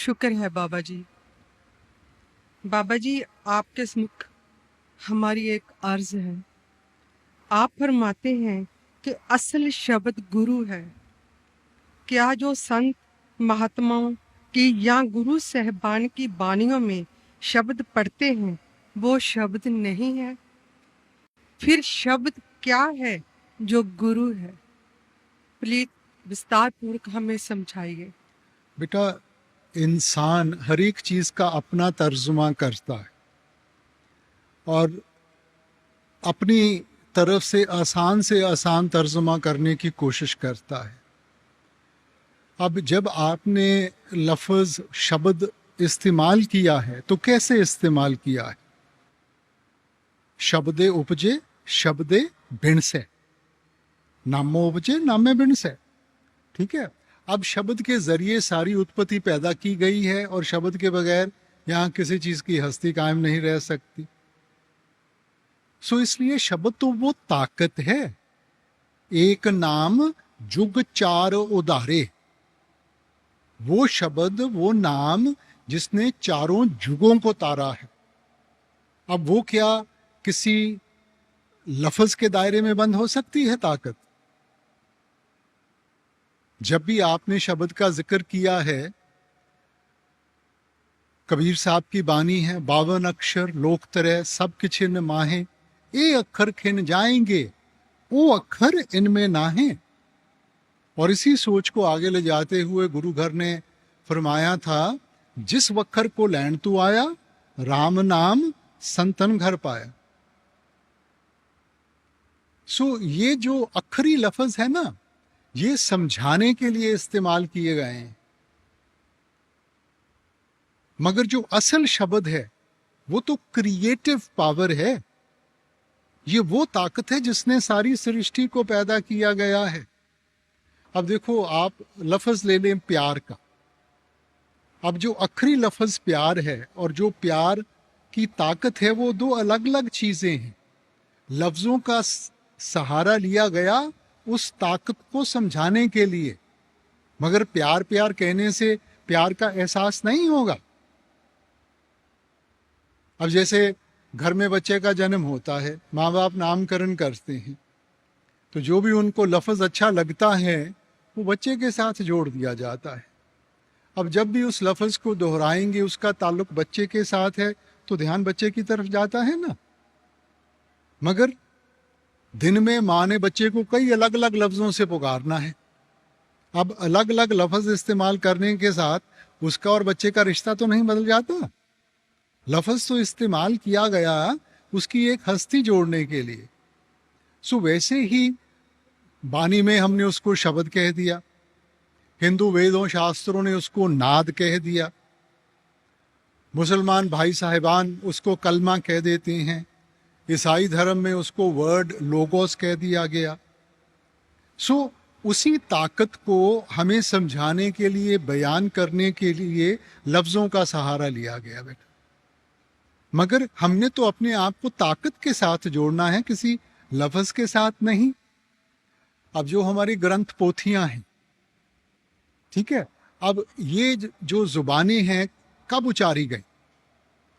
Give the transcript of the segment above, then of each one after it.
शुक्र है बाबा जी। बाबा जी, आपके समुख हमारी एक अर्ज है। आप फरमाते हैं कि असल शब्द गुरु है। क्या जो संत महात्माओं की या गुरु साहबान की बानियों में शब्द पढ़ते हैं वो शब्द नहीं है? फिर शब्द क्या है जो गुरु है? प्लीज विस्तार पूर्वक हमें समझाइए। बेटा, इंसान हर एक चीज का अपना तर्जुमा करता है और अपनी तरफ से आसान तर्जुमा करने की कोशिश करता है। अब जब आपने लफ्ज शब्द इस्तेमाल किया है तो कैसे इस्तेमाल किया है? शब्दे उपजे शब्दे भिण से, नामो उपजे नामे भिण से। ठीक है। अब शब्द के जरिए सारी उत्पत्ति पैदा की गई है और शब्द के बगैर यहाँ किसी चीज की हस्ती कायम नहीं रह सकती। सो इसलिए शब्द तो वो ताकत है। एक नाम जुग चार उधारे, वो शब्द वो नाम जिसने चारों जुगों को तारा है। अब वो क्या किसी लफ्ज के दायरे में बंद हो सकती है ताकत? जब भी आपने शब्द का जिक्र किया है, कबीर साहब की बानी है, 52 अक्षर लोक तरह सब किछिन माहे, ए अक्षर खिन जाएंगे ओ अक्षर इनमें नाहे। और इसी सोच को आगे ले जाते हुए गुरु घर ने फरमाया था, जिस वक्खर को लैंड तू आया, राम नाम संतन घर पाया। सो ये जो अखरी लफ्ज है ना, ये समझाने के लिए इस्तेमाल किए गए हैं, मगर जो असल शब्द है वो तो क्रिएटिव पावर है। ये वो ताकत है जिसने सारी सृष्टि को पैदा किया गया है। अब देखो, आप लफ्ज ले लें प्यार का। अब जो अखरी लफ्ज प्यार है और जो प्यार की ताकत है, वो दो अलग अलग चीजें हैं। लफ्जों का सहारा लिया गया उस ताकत को समझाने के लिए, मगर प्यार प्यार कहने से प्यार का एहसास नहीं होगा। अब जैसे घर में बच्चे का जन्म होता है, माँ बाप नामकरण करते हैं, तो जो भी उनको लफ्ज अच्छा लगता है वो बच्चे के साथ जोड़ दिया जाता है। अब जब भी उस लफ्ज को दोहराएंगे, उसका ताल्लुक बच्चे के साथ है, तो ध्यान बच्चे की तरफ जाता है ना। मगर दिन में माँ ने बच्चे को कई अलग अलग लफ्जों से पुकारना है। अब अलग अलग लफ्ज इस्तेमाल करने के साथ उसका और बच्चे का रिश्ता तो नहीं बदल जाता। लफ्ज तो इस्तेमाल किया गया उसकी एक हस्ती जोड़ने के लिए। सो वैसे ही बानी में हमने उसको शब्द कह दिया, हिंदू वेदों शास्त्रों ने उसको नाद कह दिया, मुसलमान भाई साहिबान उसको कलमा कह देते हैं, ईसाई धर्म में उसको वर्ड लोगोस कह दिया गया। सो उसी ताकत को हमें समझाने के लिए, बयान करने के लिए लफ्जों का सहारा लिया गया बेटा। मगर हमने तो अपने आप को ताकत के साथ जोड़ना है, किसी लफ्ज के साथ नहीं। अब जो हमारी ग्रंथ पोथियां हैं, ठीक है, अब ये जो जुबानें हैं कब उचारी गई,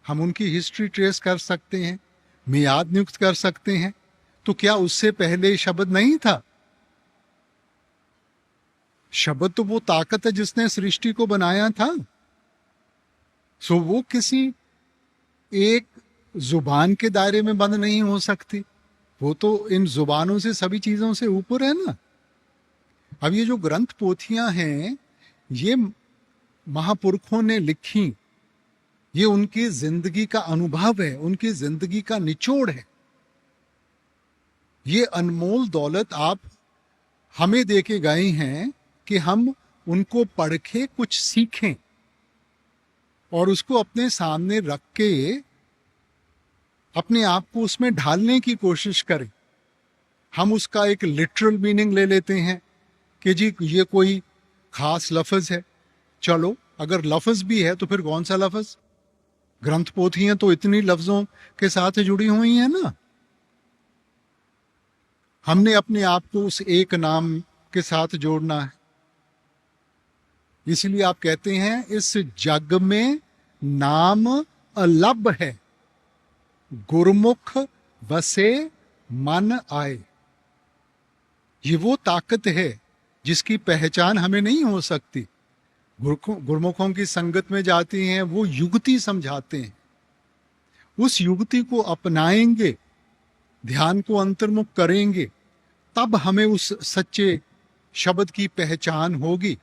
हम उनकी हिस्ट्री ट्रेस कर सकते हैं, मियाद नियुक्त कर सकते हैं। तो क्या उससे पहले शब्द नहीं था? शब्द तो वो ताकत है जिसने सृष्टि को बनाया था। सो वो किसी एक जुबान के दायरे में बंद नहीं हो सकती, वो तो इन जुबानों से, सभी चीजों से ऊपर है ना। अब ये जो ग्रंथ पोथियां हैं, ये महापुरुषों ने लिखी, ये उनकी जिंदगी का अनुभव है, उनकी जिंदगी का निचोड़ है। ये अनमोल दौलत आप हमें देके गए हैं कि हम उनको पढ़ के कुछ सीखें और उसको अपने सामने रख के अपने आप को उसमें ढालने की कोशिश करें। हम उसका एक लिटरल मीनिंग ले लेते हैं कि जी ये कोई खास लफ्ज है। चलो, अगर लफ्ज भी है तो फिर कौन सा लफ्ज? ग्रंथ पोथियां तो इतनी लफ्जों के साथ जुड़ी हुई हैं ना। हमने अपने आप को उस एक नाम के साथ जोड़ना है। इसलिए आप कहते हैं इस जग में नाम अलभ है, गुरमुख बसे मन आए। ये वो ताकत है जिसकी पहचान हमें नहीं हो सकती। गुरमुखों की संगत में जाती हैं, वो युक्ति समझाते हैं, उस युक्ति को अपनाएंगे, ध्यान को अंतर्मुख करेंगे, तब हमें उस सच्चे शब्द की पहचान होगी।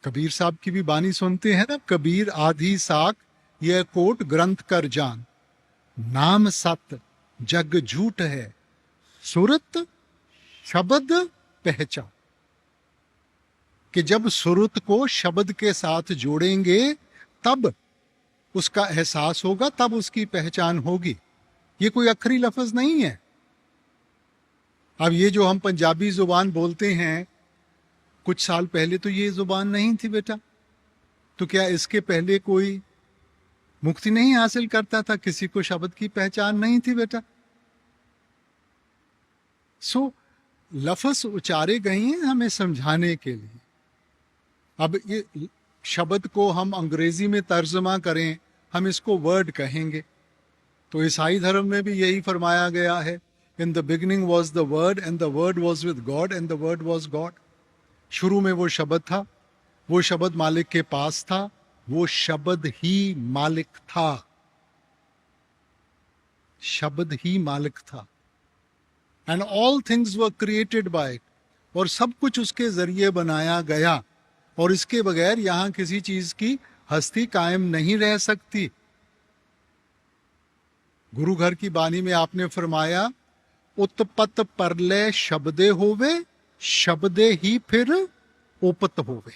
कबीर साहब की भी बानी सुनते हैं ना, कबीर आधी साख यह कोट ग्रंथ कर जान, नाम सत जग झूठ है, सुरत शब्द पहचान। कि जब सुरत को शब्द के साथ जोड़ेंगे तब उसका एहसास होगा, तब उसकी पहचान होगी। ये कोई अखरी लफ्ज नहीं है। अब ये जो हम पंजाबी जुबान बोलते हैं, कुछ साल पहले तो ये जुबान नहीं थी बेटा। तो क्या इसके पहले कोई मुक्ति नहीं हासिल करता था? किसी को शब्द की पहचान नहीं थी बेटा। सो लफ्ज उचारे गए हैं हमें समझाने के लिए। अब ये शब्द को हम अंग्रेजी में तर्जमा करें, हम इसको वर्ड कहेंगे। तो ईसाई धर्म में भी यही फरमाया गया है, in the beginning was the word and the word was with God and the word was God. शुरू में वो शब्द था, वो शब्द मालिक के पास था, वो शब्द ही मालिक था, शब्द ही मालिक था। And all things were created by it, और सब कुछ उसके जरिए बनाया गया, और इसके बगैर यहां किसी चीज की हस्ती कायम नहीं रह सकती। गुरु घर की बानी में आपने फरमाया, उत्पत परलय शब्दे होवे, शब्दे ही फिर उपत होवे।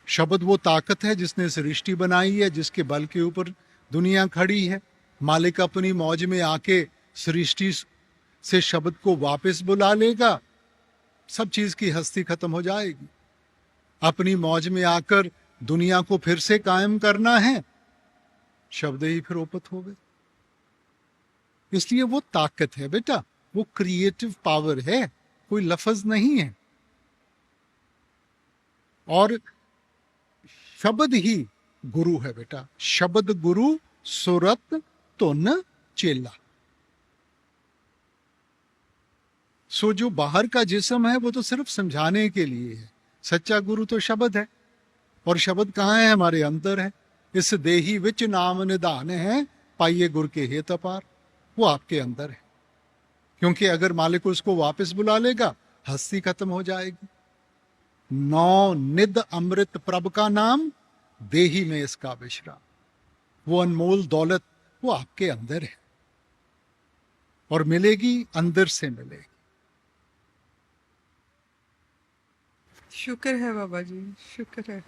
शब्द वो ताकत है जिसने सृष्टि बनाई है, जिसके बल के ऊपर दुनिया खड़ी है। मालिक अपनी मौज में आके सृष्टि से शब्द को वापस बुला लेगा, सब चीज की हस्ती खत्म हो जाएगी। अपनी मौज में आकर दुनिया को फिर से कायम करना है, शब्द ही फिर उपत हो गए। इसलिए वो ताकत है बेटा, वो क्रिएटिव पावर है, कोई लफ्ज नहीं है। और शब्द ही गुरु है बेटा, शब्द गुरु सुरत तुन चेला। सो जो बाहर का जिस्म है वो तो सिर्फ समझाने के लिए है, सच्चा गुरु तो शब्द है। और शब्द कहाँ है? हमारे अंदर है। इस देही विच नाम निधान है, पाइये गुर के हेत अपार। वो आपके अंदर है, क्योंकि अगर मालिक उसको वापस बुला लेगा, हस्ती खत्म हो जाएगी। नौ निध अमृत प्रभ का नाम, देही में इसका विश्राम। वो अनमोल दौलत वो आपके अंदर है, और मिलेगी अंदर से मिलेगी। शुक्र है बाबा जी, शुक्र है।